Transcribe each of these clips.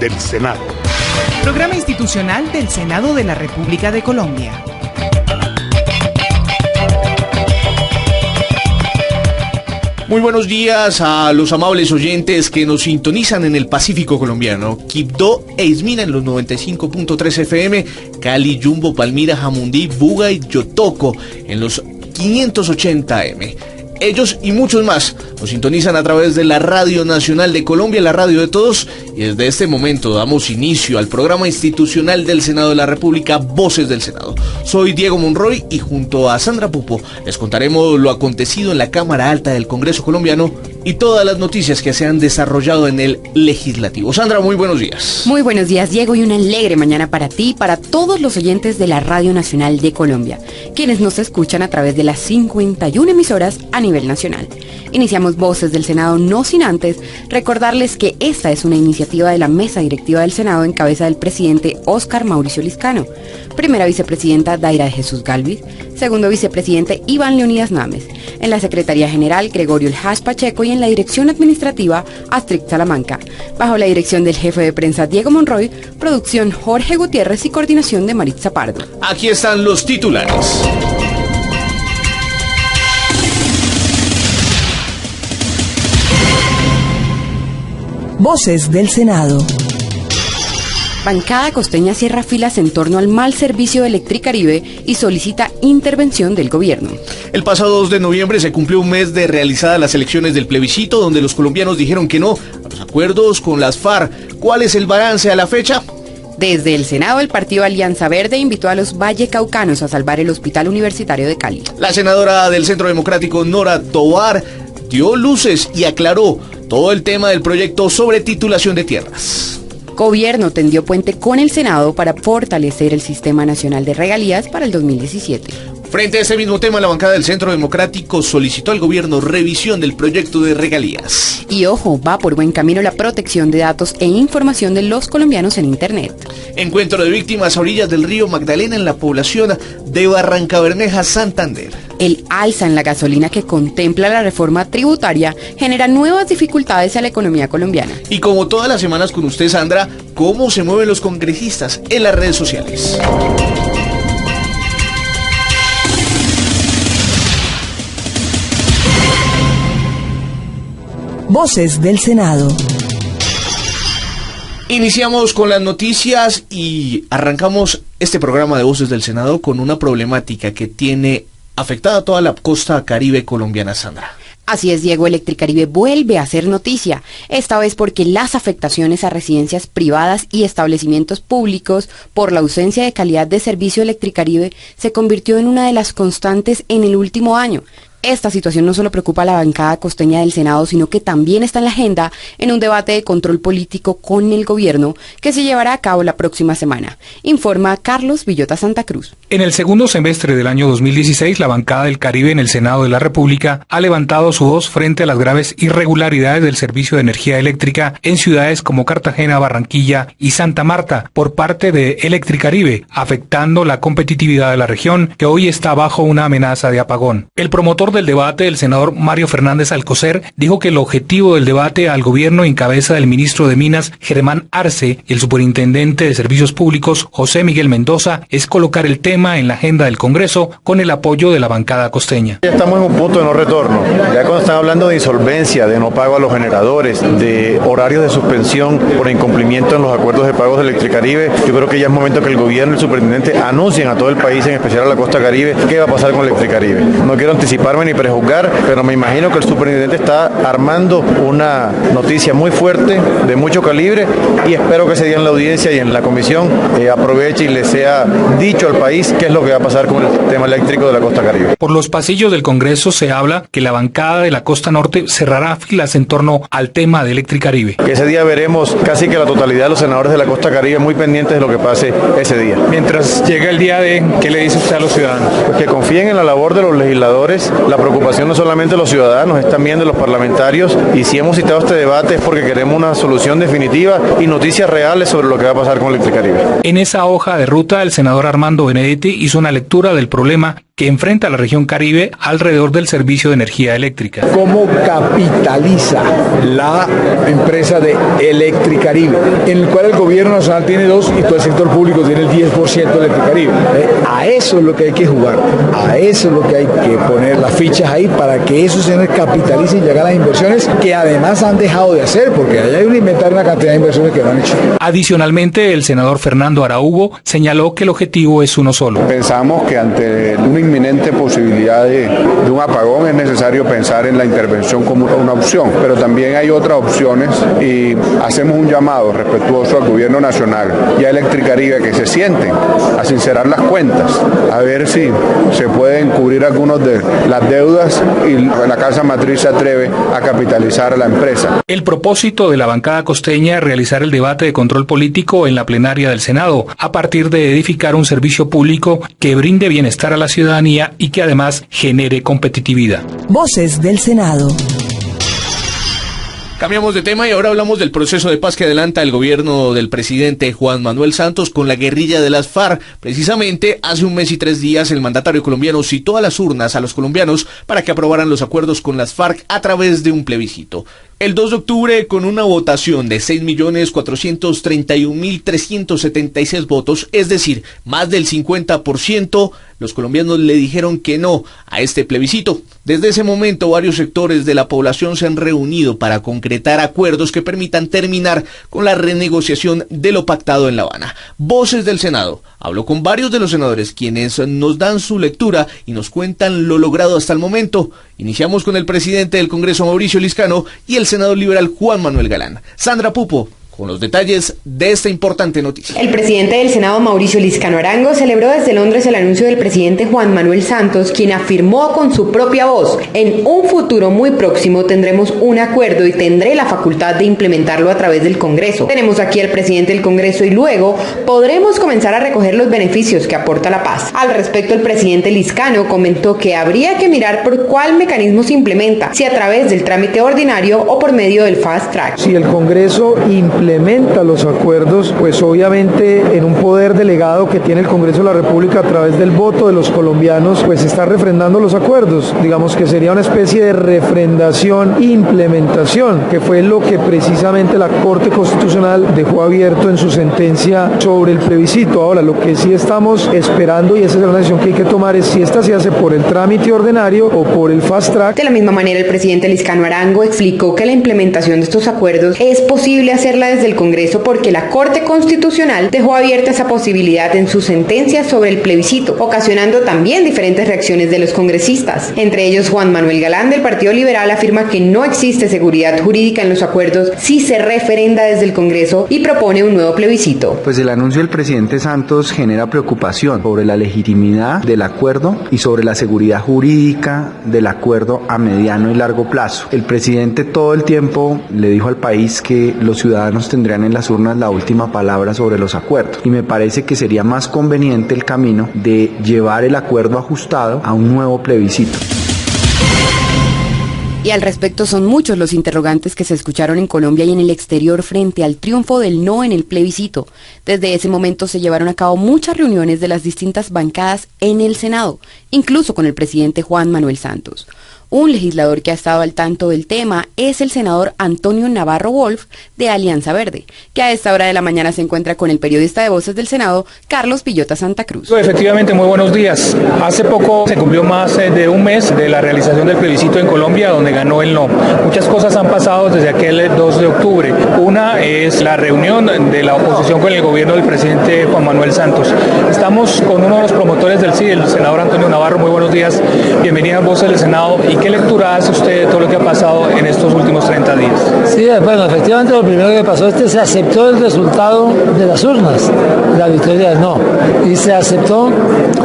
del Senado. Programa institucional del Senado de la República de Colombia. Muy buenos días a los amables oyentes que nos sintonizan en el Pacífico colombiano. Quibdó e Ismina en los 95.3 FM, Cali, Jumbo, Palmira, Jamundí, Buga y Yotoco en los 580 AM. Ellos y muchos más nos sintonizan a través de la Radio Nacional de Colombia, la radio de todos, y desde este momento damos inicio al programa institucional del Senado de la República, Voces del Senado. Soy Diego Monroy y junto a Sandra Pupo les contaremos lo acontecido en la Cámara Alta del Congreso colombiano y todas las noticias que se han desarrollado en el Legislativo. Sandra, muy buenos días. Muy buenos días, Diego, y una alegre mañana para ti y para todos los oyentes de la Radio Nacional de Colombia, quienes nos escuchan a través de las 51 emisoras a nivel nacional. Iniciamos Voces del Senado no sin antes recordarles que esta es una iniciativa de la Mesa Directiva del Senado en cabeza del presidente Óscar Mauricio Liscano, primera vicepresidenta Daira de Jesús Galvis, segundo vicepresidente Iván Leonidas Names, en la Secretaría General Gregorio El Hash Pacheco y en la Dirección Administrativa Astrid Salamanca, bajo la dirección del jefe de prensa Diego Monroy, producción Jorge Gutiérrez y coordinación de Maritza Pardo. Aquí están los titulares. Voces del Senado. Bancada costeña cierra filas en torno al mal servicio de Electricaribe y solicita intervención del gobierno. El pasado 2 de noviembre se cumplió un mes de realizadas las elecciones del plebiscito, donde los colombianos dijeron que no a los acuerdos con las FARC. ¿Cuál es el balance a la fecha? Desde el Senado, el partido Alianza Verde invitó a los vallecaucanos a salvar el Hospital Universitario de Cali. La senadora del Centro Democrático, Nora Tovar, dio luces y aclaró todo el tema del proyecto sobre titulación de tierras. Gobierno tendió puente con el Senado para fortalecer el Sistema Nacional de Regalías para el 2017. Frente a este mismo tema, la bancada del Centro Democrático solicitó al gobierno revisión del proyecto de regalías. Y ojo, va por buen camino la protección de datos e información de los colombianos en Internet. Encuentro de víctimas a orillas del río Magdalena en la población de Barrancabermeja, Santander. El alza en la gasolina que contempla la reforma tributaria genera nuevas dificultades a la economía colombiana. Y como todas las semanas con usted, Sandra, ¿cómo se mueven los congresistas en las redes sociales? Voces del Senado. Iniciamos con las noticias y arrancamos este programa de Voces del Senado con una problemática que tiene afectada a toda la costa caribe colombiana, Sandra. Así es, Diego, Electricaribe vuelve a ser noticia, esta vez porque las afectaciones a residencias privadas y establecimientos públicos por la ausencia de calidad de servicio Electricaribe se convirtió en una de las constantes en el último año. Esta situación no solo preocupa a la bancada costeña del Senado, sino que también está en la agenda en un debate de control político con el gobierno que se llevará a cabo la próxima semana, informa Carlos Villota Santa Cruz. En el segundo semestre del año 2016, la bancada del Caribe en el Senado de la República ha levantado su voz frente a las graves irregularidades del servicio de energía eléctrica en ciudades como Cartagena, Barranquilla y Santa Marta por parte de Electricaribe, afectando la competitividad de la región que hoy está bajo una amenaza de apagón. El promotor del debate, el senador Mario Fernández Alcocer, dijo que el objetivo del debate al gobierno en cabeza del ministro de Minas, Germán Arce, y el superintendente de Servicios Públicos, José Miguel Mendoza, es colocar el tema en la agenda del Congreso con el apoyo de la bancada costeña. Ya estamos en un punto de no retorno. Ya cuando están hablando de insolvencia, de no pago a los generadores, de horarios de suspensión por incumplimiento en los acuerdos de pagos de Electricaribe, yo creo que ya es momento que el gobierno y el superintendente anuncien a todo el país, en especial a la costa caribe, qué va a pasar con Electricaribe. No quiero anticiparme ni prejuzgar, pero me imagino que el superintendente está armando una noticia muy fuerte, de mucho calibre, y espero que ese día en la audiencia y en la comisión aproveche y le sea dicho al país qué es lo que va a pasar con el tema eléctrico de la costa caribe. Por los pasillos del Congreso se habla que la bancada de la costa norte cerrará filas en torno al tema de Electricaribe. Ese día veremos casi que la totalidad de los senadores de la costa caribe muy pendientes de lo que pase ese día. Mientras llega el día de, ¿qué le dice usted a los ciudadanos? Pues que confíen en la labor de los legisladores. La preocupación no solamente de los ciudadanos, es también de los parlamentarios, y si hemos citado este debate es porque queremos una solución definitiva y noticias reales sobre lo que va a pasar con Electricaribe. En esa hoja de ruta, el senador Armando Benedetti hizo una lectura del problema que enfrenta a la región Caribe alrededor del servicio de energía eléctrica. ¿Cómo capitaliza la empresa de Electricaribe, en el cual el gobierno nacional tiene 2 y todo el sector público tiene el 10% de Electricaribe? A eso es lo que hay que jugar, a eso es lo que hay que poner las fichas ahí para que esos señores capitalicen y lleguen a las inversiones que además han dejado de hacer, porque allá hay un inventario, una cantidad de inversiones que no han hecho. Adicionalmente, el senador Fernando Araújo señaló que el objetivo es uno solo. Pensamos que ante una inminente posibilidad de un apagón es necesario pensar en la intervención como una opción, pero también hay otras opciones y hacemos un llamado respetuoso al gobierno nacional y a Electricaribe que se sienten a sincerar las cuentas, a ver si se pueden cubrir algunas de las deudas y la casa matriz se atreve a capitalizar a la empresa. El propósito de la bancada costeña es realizar el debate de control político en la plenaria del Senado, a partir de edificar un servicio público que brinde bienestar a la ciudadanía y que además genere competitividad. Voces del Senado. Cambiamos de tema y ahora hablamos del proceso de paz que adelanta el gobierno del presidente Juan Manuel Santos con la guerrilla de las FARC. Precisamente hace 1 mes y 3 días el mandatario colombiano citó a las urnas a los colombianos para que aprobaran los acuerdos con las FARC a través de un plebiscito. El 2 de octubre, con una votación de 6.431.376 votos, es decir, más del 50%, los colombianos le dijeron que no a este plebiscito. Desde ese momento, varios sectores de la población se han reunido para concretar acuerdos que permitan terminar con la renegociación de lo pactado en La Habana. Voces del Senado habló con varios de los senadores, quienes nos dan su lectura y nos cuentan lo logrado hasta el momento. Iniciamos con el presidente del Congreso, Mauricio Liscano, y el senador liberal Juan Manuel Galán. Sandra Pupo, con los detalles de esta importante noticia. El presidente del Senado, Mauricio Liscano Arango, celebró desde Londres el anuncio del presidente Juan Manuel Santos, quien afirmó con su propia voz: en un futuro muy próximo tendremos un acuerdo y tendré la facultad de implementarlo a través del Congreso. Tenemos aquí al presidente del Congreso y luego podremos comenzar a recoger los beneficios que aporta la paz. Al respecto, el presidente Liscano comentó que habría que mirar por cuál mecanismo se implementa, si a través del trámite ordinario o por medio del fast track. Si el Congreso implementa los acuerdos, pues obviamente en un poder delegado que tiene el Congreso de la República a través del voto de los colombianos, pues está refrendando los acuerdos. Digamos que sería una especie de refrendación e implementación, que fue lo que precisamente la Corte Constitucional dejó abierto en su sentencia sobre el plebiscito. Ahora, lo que sí estamos esperando, y esa es la decisión que hay que tomar, es si esta se hace por el trámite ordinario o por el fast track. De la misma manera, el presidente Liscano Arango explicó que la implementación de estos acuerdos es posible hacerla desde el Congreso porque la Corte Constitucional dejó abierta esa posibilidad en su sentencia sobre el plebiscito, ocasionando también diferentes reacciones de los congresistas. Entre ellos, Juan Manuel Galán del Partido Liberal afirma que no existe seguridad jurídica en los acuerdos si se referenda desde el Congreso y propone un nuevo plebiscito. Pues el anuncio del presidente Santos genera preocupación sobre la legitimidad del acuerdo y sobre la seguridad jurídica del acuerdo a mediano y largo plazo. El presidente todo el tiempo le dijo al país que los ciudadanos tendrían en las urnas la última palabra sobre los acuerdos, y me parece que sería más conveniente el camino de llevar el acuerdo ajustado a un nuevo plebiscito. Y al respecto son muchos los interrogantes que se escucharon en Colombia y en el exterior frente al triunfo del no en el plebiscito. Desde ese momento se llevaron a cabo muchas reuniones de las distintas bancadas en el Senado, incluso con el presidente Juan Manuel Santos. Un legislador que ha estado al tanto del tema es el senador Antonio Navarro Wolf de Alianza Verde, que a esta hora de la mañana se encuentra con el periodista de Voces del Senado, Carlos Pillota Santa Cruz. Efectivamente, muy buenos días. Hace poco se cumplió más de un mes de la realización del plebiscito en Colombia, donde ganó el no. Muchas cosas han pasado desde aquel 2 de octubre. Una es la reunión de la oposición con el gobierno del presidente Juan Manuel Santos. Estamos con uno de los promotores del sí, el senador Antonio Navarro. Muy buenos días. Bienvenido a Voces del Senado. ¿Qué lectura hace usted de todo lo que ha pasado en estos últimos 30 días? Sí, bueno, efectivamente lo primero que pasó es que se aceptó el resultado de las urnas, la victoria del no, y se aceptó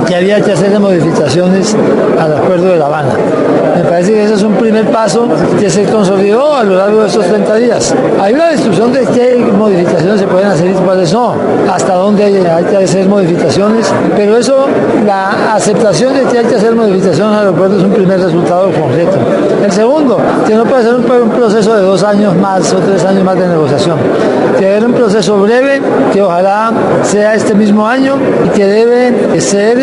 que había que hacer modificaciones al acuerdo de La Habana. Me parece que ese es un primer paso que se consolidó a lo largo de estos 30 días. Hay una discusión de qué modificaciones se pueden hacer y cuáles no, hasta dónde hay que hacer modificaciones, pero eso, la aceptación de que hay que hacer modificaciones al acuerdo es un primer resultado concreto. El segundo, que no puede ser un proceso de 2 años más o 3 años más de negociación, que debe ser un proceso breve, que ojalá sea este mismo año y que debe ser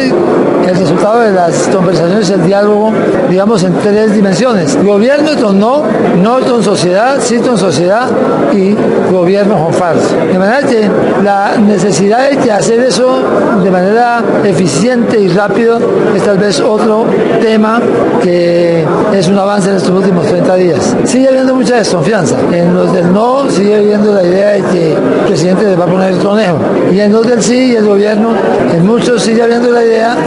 el resultado de las conversaciones, el diálogo, digamos, en tres dimensiones: gobierno no con sociedad, sí con sociedad, y gobierno con FARC. De manera que la necesidad de hacer eso de manera eficiente y rápido es tal vez otro tema que es un avance en estos últimos 30 días. Sigue habiendo mucha desconfianza. En los del no sigue habiendo la idea de que el presidente les va a poner el conejo. Y en los del sí y el gobierno, en muchos sigue habiendo la idea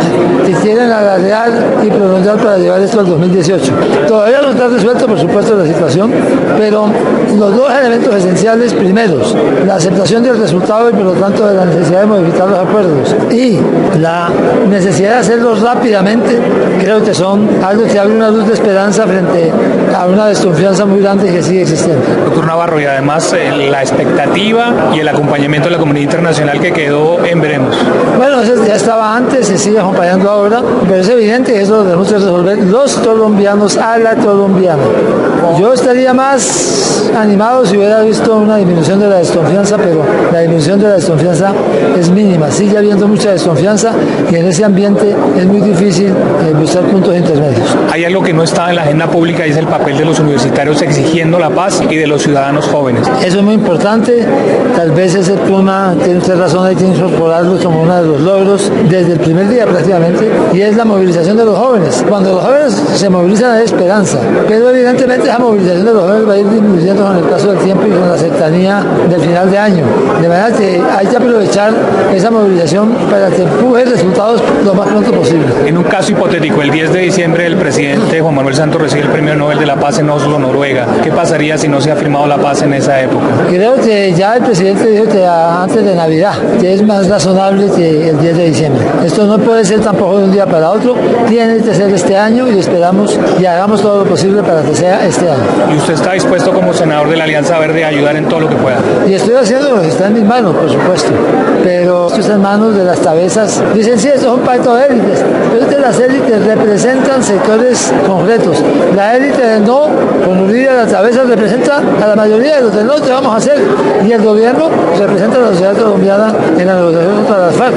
que quieren alargar y prolongar para llevar esto al 2018. Todavía no está resuelto, por supuesto, la situación, pero los dos elementos esenciales, primeros, la aceptación del resultado y por lo tanto de la necesidad de modificar los acuerdos y la necesidad de hacerlos rápidamente, creo que son algo que abre una luz de esperanza frente a una desconfianza muy grande que sigue existiendo. Doctor Navarro, y además la expectativa y el acompañamiento de la comunidad internacional que quedó en veremos. Bueno, eso ya estaba antes, se sigue acompañando ahora, pero es evidente que eso lo tenemos que resolver los colombianos a la colombiana. Yo estaría más animado si hubiera visto una disminución de la desconfianza, pero la disminución de la desconfianza es mínima. Sigue habiendo mucha desconfianza y en ese ambiente es muy difícil buscar puntos intermedios. Hay algo que no está en la agenda pública y es el papel de los universitarios exigiendo la paz y de los ciudadanos jóvenes. Eso es muy importante. Tal vez ese tema, tiene usted razón, hay que incorporarlo como uno de los logros desde el primer día prácticamente, y es la movilización de los jóvenes. Cuando los jóvenes se movilizan hay esperanza, pero evidentemente esa movilización de los jóvenes va a ir disminuyendo con el paso del tiempo y con la cercanía del final de año. De manera que hay que aprovechar esa movilización para que empuje resultados lo más pronto posible. En un caso hipotético, el 10 de diciembre el presidente Juan Manuel Santos recibe el Premio Nobel de la Paz en Oslo, Noruega. ¿Qué pasaría si no se ha firmado la paz en esa época? Creo que ya el presidente dijo que antes de Navidad, que es más razonable que el 10 de diciembre. Esto no puede ser tampoco de un día para otro, tiene que ser este año y esperamos y hagamos todo lo posible para que sea este año. ¿Y usted está dispuesto como senador de la Alianza Verde a ayudar en todo lo que pueda? Y estoy haciendo lo que está en mis manos, por supuesto, pero esto está en manos de las cabezas. Dicen, sí, esto es un pacto de élites, pero es que las élites representan sectores concretos. La élite del no, con Uribe a las cabezas, representa a la mayoría de los del no que vamos a hacer, y el gobierno representa a la sociedad colombiana en la negociación contra las FARC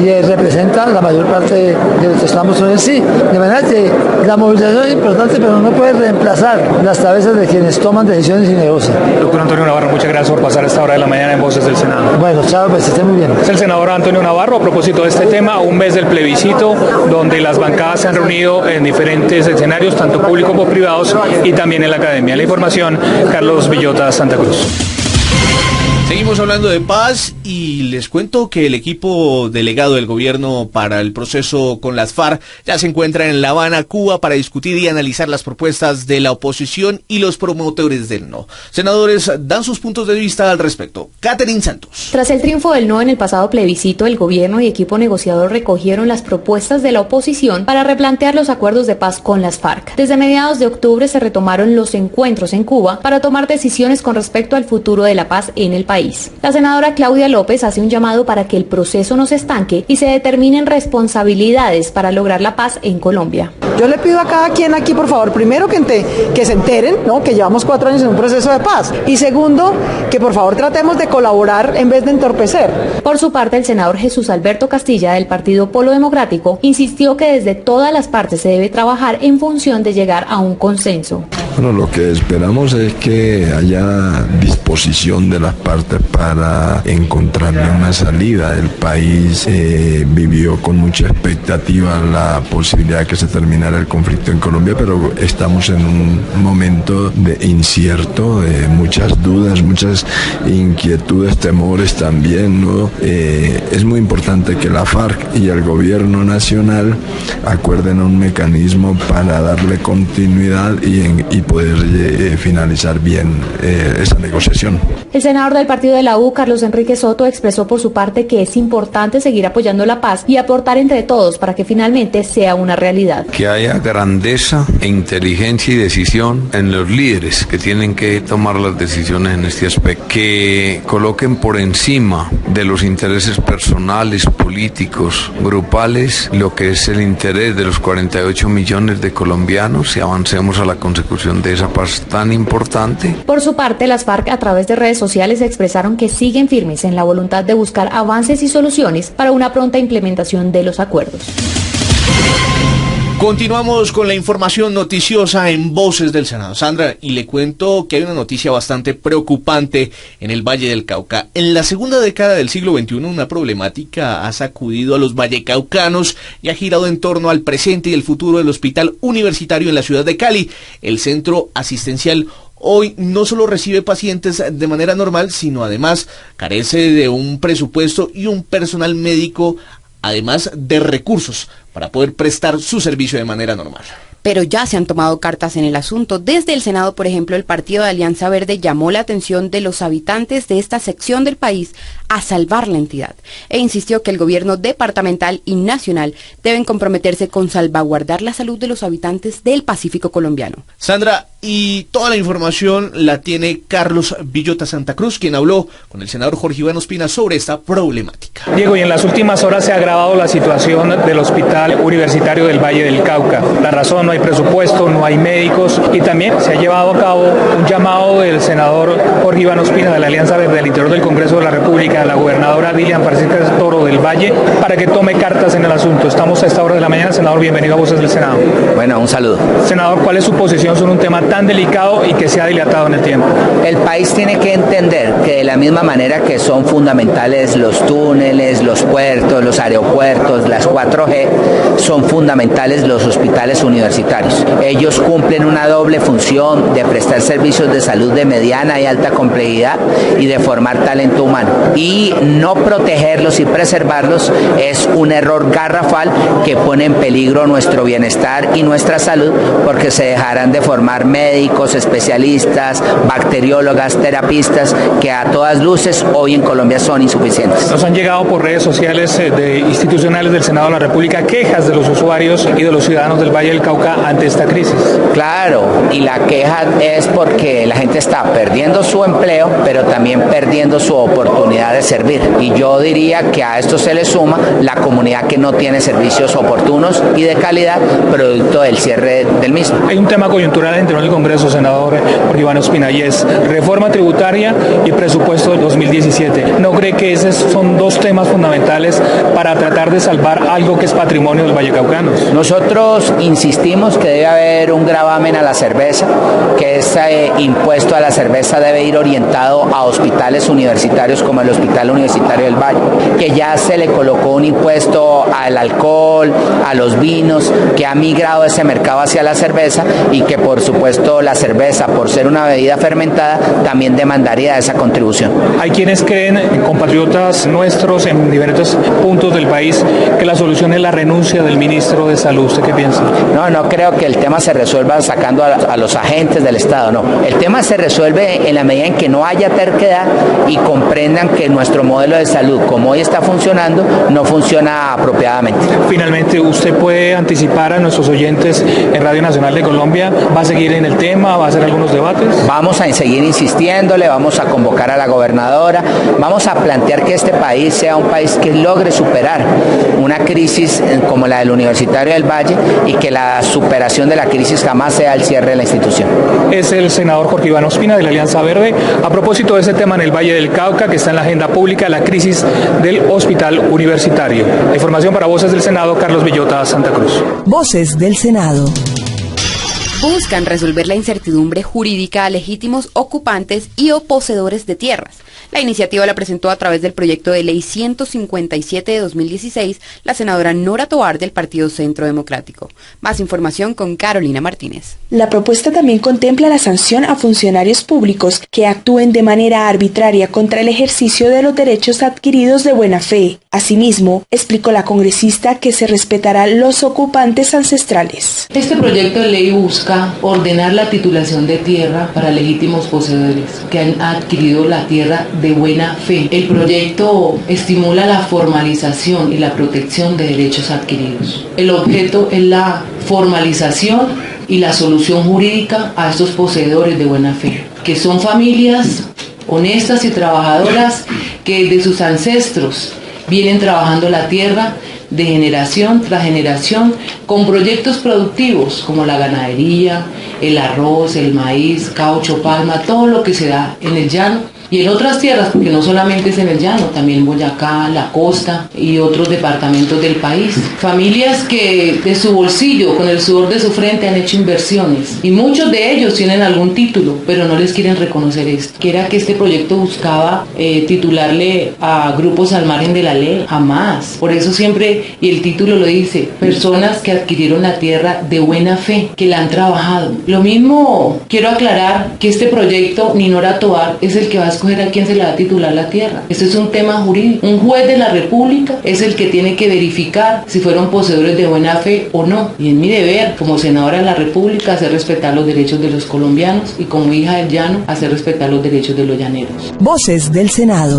y representa la mayor parte de los que estamos en el sí. De manera que la movilización es importante, pero no puede reemplazar las cabezas de quienes toman decisiones y negocian. Doctor Antonio Navarro, muchas gracias por pasar a esta hora de la mañana en Voces del Senado. Bueno, chao, pues esté muy bien. Es el senador Antonio Navarro a propósito de este tema, a un mes del plebiscito, donde las bancadas se han reunido en diferentes escenarios, tanto públicos como privados, y también en la academia. La información, Carlos Villota, Santa Cruz. Seguimos hablando de paz y les cuento que el equipo delegado del gobierno para el proceso con las FARC ya se encuentra en La Habana, Cuba, para discutir y analizar las propuestas de la oposición y los promotores del no. Senadores dan sus puntos de vista al respecto. Catherine Santos. Tras el triunfo del no en el pasado plebiscito, el gobierno y equipo negociador recogieron las propuestas de la oposición para replantear los acuerdos de paz con las FARC. Desde mediados de octubre se retomaron los encuentros en Cuba para tomar decisiones con respecto al futuro de la paz en el país. La senadora Claudia López hace un llamado para que el proceso no se estanque y se determinen responsabilidades para lograr la paz en Colombia. Yo le pido a cada quien aquí, por favor, primero que se enteren, ¿no?, que llevamos 4 años en un proceso de paz, y segundo, que por favor tratemos de colaborar en vez de entorpecer. Por su parte, el senador Jesús Alberto Castilla, del Partido Polo Democrático, insistió que desde todas las partes se debe trabajar en función de llegar a un consenso. Bueno, lo que esperamos es que haya disposición de las partes para encontrarle una salida. El país vivió con mucha expectativa la posibilidad de que se terminara el conflicto en Colombia, pero estamos en un momento de incierto, de muchas dudas, muchas inquietudes, temores también, ¿no? Es muy importante que la FARC y el gobierno nacional acuerden un mecanismo para darle continuidad y poder finalizar bien esa negociación. El senador del partido de la U, Carlos Enrique Soto, expresó por su parte que es importante seguir apoyando la paz y aportar entre todos para que finalmente sea una realidad. Que haya grandeza e inteligencia y decisión en los líderes que tienen que tomar las decisiones en este aspecto, que coloquen por encima de los intereses personales, políticos, grupales, lo que es el interés de los 48 millones de colombianos y avancemos a la consecución de esa paz tan importante. Por su parte, las FARC a través de redes sociales expresaron que siguen firmes en la voluntad de buscar avances y soluciones para una pronta implementación de los acuerdos. Continuamos con la información noticiosa en Voces del Senado. Sandra, y le cuento que hay una noticia bastante preocupante en el Valle del Cauca. En la segunda década del siglo XXI, una problemática ha sacudido a los vallecaucanos y ha girado en torno al presente y el futuro del hospital universitario en la ciudad de Cali. El centro asistencial hoy no solo recibe pacientes de manera normal, sino además carece de un presupuesto y un personal médico, además de recursos para poder prestar su servicio de manera normal. Pero ya se han tomado cartas en el asunto. Desde el Senado, por ejemplo, el Partido de Alianza Verde llamó la atención de los habitantes de esta sección del país a salvar la entidad e insistió que el gobierno departamental y nacional deben comprometerse con salvaguardar la salud de los habitantes del Pacífico colombiano. Sandra, y toda la información la tiene Carlos Villota Santa Cruz, quien habló con el senador Jorge Iván Ospina sobre esta problemática. Diego, y en las últimas horas se ha agravado la situación del Hospital Universitario del Valle del Cauca. La razón: no hay presupuesto, no hay médicos, y también se ha llevado a cabo un llamado del senador Jorge Iván Ospina de la Alianza Verde del Interior del Congreso de la República, a la gobernadora Dilian Parecer Toro del Valle, para que tome cartas en el asunto. Estamos a esta hora de la mañana. Senador, bienvenido a Voces del Senado. Bueno, un saludo. Senador, ¿cuál es su posición sobre un tema tan delicado y que se ha dilatado en el tiempo? El país tiene que entender que de la misma manera que son fundamentales los túneles, los puertos, los aeropuertos, las 4G, son fundamentales los hospitales universitarios. Ellos cumplen una doble función de prestar servicios de salud de mediana y alta complejidad y de formar talento humano. Y no protegerlos y preservarlos es un error garrafal que pone en peligro nuestro bienestar y nuestra salud, porque se dejarán de formar médicos, especialistas, bacteriólogas, terapistas, que a todas luces hoy en Colombia son insuficientes. Nos han llegado por redes sociales institucionales del Senado de la República quejas de los usuarios y de los ciudadanos del Valle del Cauca ante esta crisis. Claro, y la queja es porque la gente está perdiendo su empleo, pero también perdiendo su oportunidad de servir. Y yo diría que a esto se le suma la comunidad que no tiene servicios oportunos y de calidad, producto del cierre del mismo. Hay un tema coyuntural dentro del Congreso, senador Jorge Iván Ospina, y es reforma tributaria y presupuesto del 2017. ¿No cree que esos son dos temas fundamentales para tratar de salvar algo que es patrimonio de los vallecaucanos? Nosotros insistimos que debe haber un gravamen a la cerveza, que ese impuesto a la cerveza debe ir orientado a hospitales universitarios como el Hospital Universitario del Valle, que ya se le colocó un impuesto al alcohol, a los vinos, que ha migrado ese mercado hacia la cerveza, y que por supuesto la cerveza, por ser una bebida fermentada, también demandaría esa contribución. Hay quienes creen, compatriotas nuestros en diferentes puntos del país, que la solución es la renuncia del ministro de Salud. ¿Usted qué piensa? No creo que el tema se resuelva sacando a los agentes del Estado, no. El tema se resuelve en la medida en que no haya terquedad y comprendan que nuestro modelo de salud, como hoy está funcionando, no funciona apropiadamente. Finalmente, ¿usted puede anticipar a nuestros oyentes en Radio Nacional de Colombia? ¿Va a seguir en el tema? ¿Va a hacer algunos debates? Vamos a seguir insistiéndole, vamos a convocar a la gobernadora, vamos a plantear que este país sea un país que logre superar una crisis como la del Universitario del Valle, y que la superación de la crisis jamás sea el cierre de la institución. Es el senador Jorge Iván Ospina de la Alianza Verde a propósito de ese tema en el Valle del Cauca, que está en la agenda pública, la crisis del Hospital Universitario. La información para Voces del Senado, Carlos Villota, Santa Cruz. Voces del Senado. Buscan resolver la incertidumbre jurídica a legítimos ocupantes y o poseedores de tierras. La iniciativa la presentó a través del proyecto de ley 157 de 2016 la senadora Nora Tovar del Partido Centro Democrático. Más información con Carolina Martínez. La propuesta también contempla la sanción a funcionarios públicos que actúen de manera arbitraria contra el ejercicio de los derechos adquiridos de buena fe. Asimismo, explicó la congresista que se respetarán los ocupantes ancestrales. Este proyecto de ley busca ordenar la titulación de tierra para legítimos poseedores que han adquirido la tierra de buena fe. El proyecto estimula la formalización y la protección de derechos adquiridos. El objeto es la formalización y la solución jurídica a estos poseedores de buena fe, que son familias honestas y trabajadoras que de sus ancestros vienen trabajando la tierra de generación tras generación con proyectos productivos como la ganadería, el arroz, el maíz, caucho, palma, todo lo que se da en el llano, y en otras tierras, porque no solamente es en el llano, también Boyacá, la costa y otros departamentos del país. Familias que de su bolsillo, con el sudor de su frente, han hecho inversiones y muchos de ellos tienen algún título, pero no les quieren reconocer esto. Que era que este proyecto buscaba titularle a grupos al margen de la ley, jamás. Por eso siempre, y el título lo dice, personas que adquirieron la tierra de buena fe, que la han trabajado. Lo mismo quiero aclarar que este proyecto, Ninora Tovar, es el que va a escoger a quién se le va a titular la tierra. Esto es un tema jurídico. Un juez de la República es el que tiene que verificar si fueron poseedores de buena fe o no. Y es mi deber, como senadora de la República, hacer respetar los derechos de los colombianos y como hija del llano, hacer respetar los derechos de los llaneros. Voces del Senado.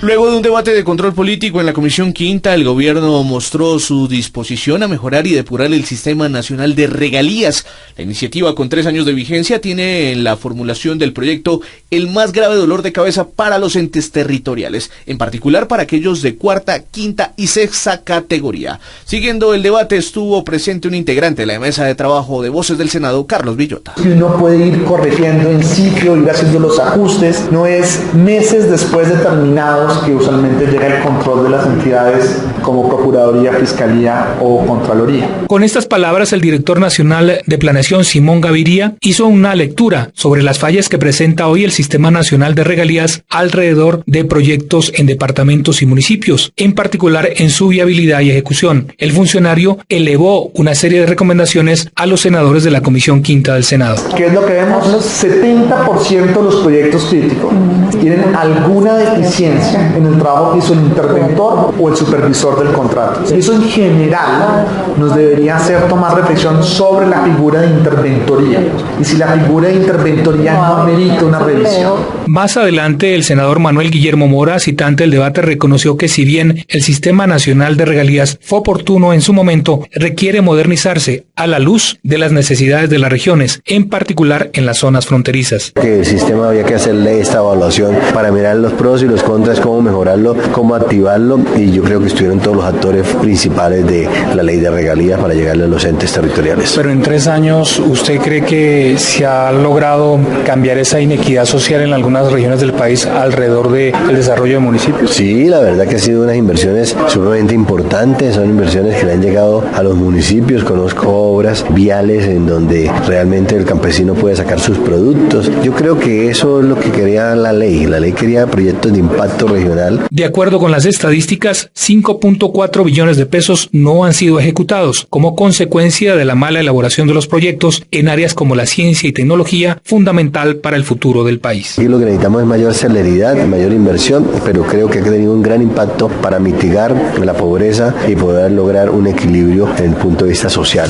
Luego de un debate de control político en la Comisión Quinta, el gobierno mostró su disposición a mejorar y depurar el Sistema Nacional de Regalías. La iniciativa, con 3 años de vigencia, tiene en la formulación del proyecto el más grave dolor de cabeza para los entes territoriales, en particular para aquellos de 4ª, 5ª y 6ª categoría. Siguiendo el debate estuvo presente un integrante de la mesa de trabajo de Voces del Senado, Carlos Villota. Uno puede ir corrigiendo en sitio, ir haciendo los ajustes, no es meses después de terminados que usualmente llega el control de las entidades como Procuraduría, Fiscalía o Contraloría. Con estas palabras, el director nacional de Planeación, Simón Gaviria, hizo una lectura sobre las fallas que presenta hoy el Sistema Nacional de Regalías alrededor de proyectos en departamentos y municipios, en particular en su viabilidad y ejecución. El funcionario elevó una serie de recomendaciones a los senadores de la Comisión Quinta del Senado. ¿Qué es lo que vemos? El 70% de los proyectos críticos tienen alguna deficiencia en el trabajo que hizo el interventor o el supervisor del contrato. Eso en general nos debería hacer tomar reflexión sobre la figura de interventoría y si la figura de interventoría no amerita una revisión. Más adelante, el senador Manuel Guillermo Mora, citante del debate, reconoció que si bien el Sistema Nacional de Regalías fue oportuno en su momento, requiere modernizarse a la luz de las necesidades de las regiones, en particular en las zonas fronterizas. Que el sistema había que hacerle esta evaluación para mirar los pros y los contras, cómo mejorarlo, cómo activarlo, y yo creo que estuvieron todos los actores principales de la ley de regalías para llegarle a los entes territoriales. Pero en 3 años, ¿usted cree que se ha logrado cambiar esa inequidad social en algunas regiones del país alrededor del desarrollo de municipios? Sí, la verdad que han sido unas inversiones sumamente importantes, son inversiones que le han llegado a los municipios. Conozco obras viales en donde realmente el campesino puede sacar sus productos. Yo creo que eso es lo que quería la ley. La ley quería proyectos de impacto regional. De acuerdo con las estadísticas, 5.4 billones de pesos no han sido ejecutados como consecuencia de la mala elaboración de los proyectos en áreas como la ciencia y tecnología, fundamental para el futuro del país. Y lo que necesitamos es mayor celeridad, mayor inversión, pero creo que ha tenido un gran impacto para mitigar la pobreza y poder lograr un equilibrio desde el punto de vista social.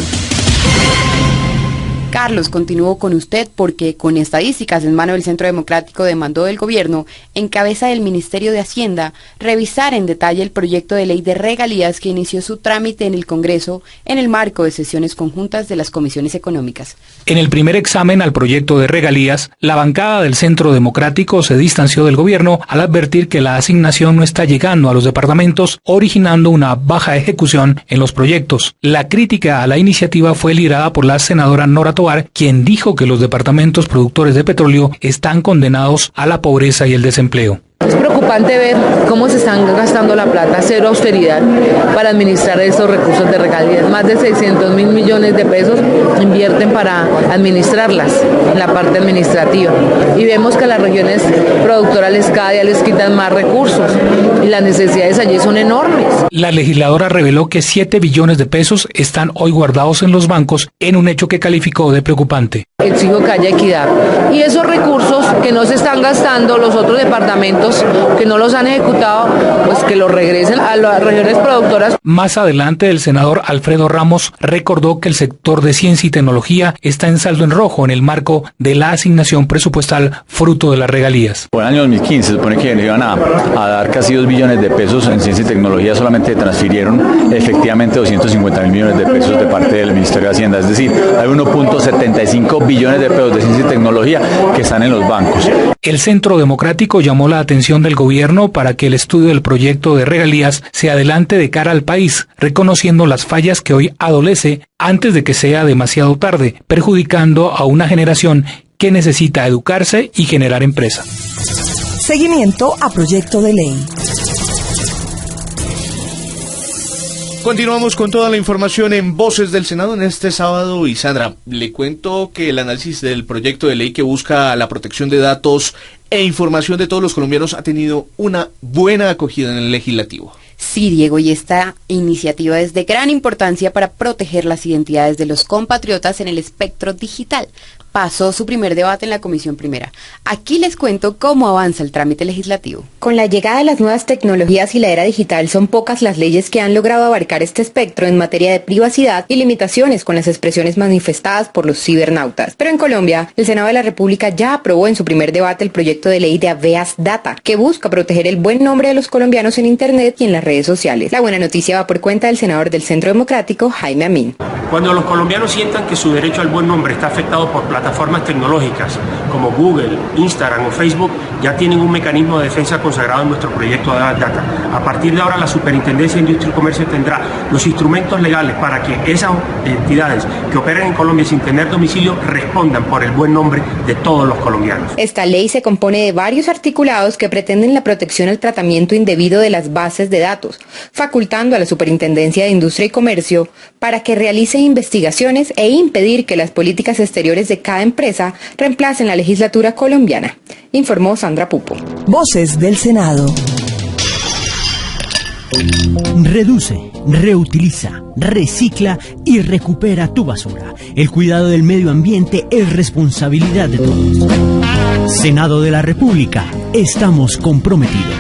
Carlos, continúo con usted porque con estadísticas en mano del Centro Democrático demandó del gobierno, en cabeza del Ministerio de Hacienda, revisar en detalle el proyecto de ley de regalías que inició su trámite en el Congreso en el marco de sesiones conjuntas de las comisiones económicas. En el primer examen al proyecto de regalías, la bancada del Centro Democrático se distanció del gobierno al advertir que la asignación no está llegando a los departamentos, originando una baja ejecución en los proyectos. La crítica a la iniciativa fue liderada por la senadora Nora Tovar, quien dijo que los departamentos productores de petróleo están condenados a la pobreza y el desempleo. Es preocupante ver cómo se están gastando la plata, cero austeridad, para administrar estos recursos de regalías. Más de 600.000 millones de pesos invierten para administrarlas, en la parte administrativa. Y vemos que a las regiones productorales cada día les quitan más recursos y las necesidades allí son enormes. La legisladora reveló que 7 billones de pesos están hoy guardados en los bancos en un hecho que calificó de preocupante. Exijo que haya equidad. Y esos recursos que no se están gastando los otros departamentos, que no los han ejecutado, pues que los regresen a las regiones productoras. Más adelante, el senador Alfredo Ramos recordó que el sector de ciencia y tecnología está en saldo en rojo en el marco de la asignación presupuestal fruto de las regalías. Por el año 2015 se supone que le iban a dar casi 2 billones de pesos en ciencia y tecnología, solamente transfirieron efectivamente 250.000 millones de pesos de parte del Ministerio de Hacienda, es decir, hay 1.75 billones de pesos de ciencia y tecnología que están en los bancos. El Centro Democrático llamó la atención del gobierno para que el estudio del proyecto de regalías se adelante de cara al país, reconociendo las fallas que hoy adolece antes de que sea demasiado tarde, perjudicando a una generación que necesita educarse y generar empresa. Seguimiento a proyecto de ley. Continuamos con toda la información en Voces del Senado en este sábado. Y Sandra, le cuento que el análisis del proyecto de ley que busca la protección de datos e información de todos los colombianos ha tenido una buena acogida en el legislativo. Sí, Diego, y esta iniciativa es de gran importancia para proteger las identidades de los compatriotas en el espectro digital. Pasó su primer debate en la Comisión Primera. Aquí les cuento cómo avanza el trámite legislativo. Con la llegada de las nuevas tecnologías y la era digital, son pocas las leyes que han logrado abarcar este espectro en materia de privacidad y limitaciones con las expresiones manifestadas por los cibernautas. Pero en Colombia, el Senado de la República ya aprobó en su primer debate el proyecto de ley de Habeas Data, que busca proteger el buen nombre de los colombianos en Internet y en las redes sociales. La buena noticia va por cuenta del senador del Centro Democrático, Jaime Amin. Cuando los colombianos sientan que su derecho al buen nombre está afectado por plataformas tecnológicas como Google, Instagram o Facebook, ya tienen un mecanismo de defensa consagrado en nuestro proyecto de Data. A partir de ahora, la Superintendencia de Industria y Comercio tendrá los instrumentos legales para que esas entidades que operan en Colombia sin tener domicilio respondan por el buen nombre de todos los colombianos. Esta ley se compone de varios articulados que pretenden la protección al tratamiento indebido de las bases de datos, facultando a la Superintendencia de Industria y Comercio para que realice investigaciones e impedir que las políticas exteriores de cada empresa reemplacen la legislatura colombiana, informó Sandra Pupo. Voces del Senado. Reduce, reutiliza, recicla y recupera tu basura. El cuidado del medio ambiente es responsabilidad de todos. Senado de la República, estamos comprometidos.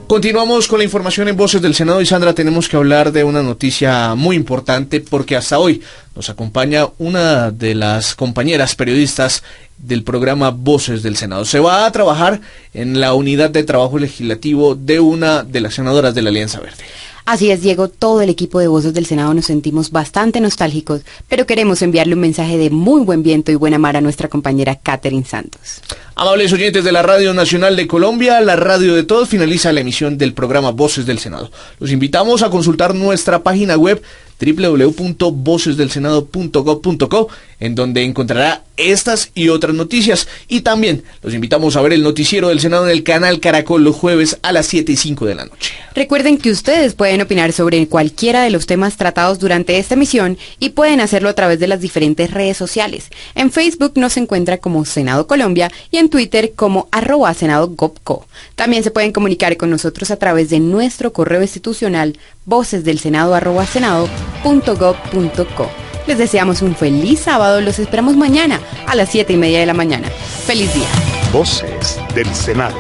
Continuamos con la información en Voces del Senado y Sandra, tenemos que hablar de una noticia muy importante porque hasta hoy nos acompaña una de las compañeras periodistas del programa Voces del Senado. Se va a trabajar en la unidad de trabajo legislativo de una de las senadoras de la Alianza Verde. Así es, Diego, todo el equipo de Voces del Senado nos sentimos bastante nostálgicos, pero queremos enviarle un mensaje de muy buen viento y buena mar a nuestra compañera Catherine Santos. Amables oyentes de la Radio Nacional de Colombia, la radio de todos, finaliza la emisión del programa Voces del Senado. Los invitamos a consultar nuestra página web www.vocesdelsenado.gov.co, en donde encontrará estas y otras noticias. Y también los invitamos a ver el noticiero del Senado en el canal Caracol los jueves a las 7:05 de la noche. Recuerden que ustedes pueden opinar sobre cualquiera de los temas tratados durante esta emisión y pueden hacerlo a través de las diferentes redes sociales. En Facebook nos encuentra como Senado Colombia y en Twitter como @senado.gov.co. También se pueden comunicar con nosotros a través de nuestro correo institucional vocesdelsenado@senado.gov.co. Les deseamos un feliz sábado, los esperamos mañana a las 7:30 de la mañana. ¡Feliz día! Voces del Senado.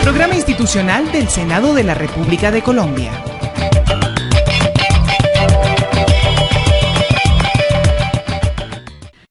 Programa institucional del Senado de la República de Colombia.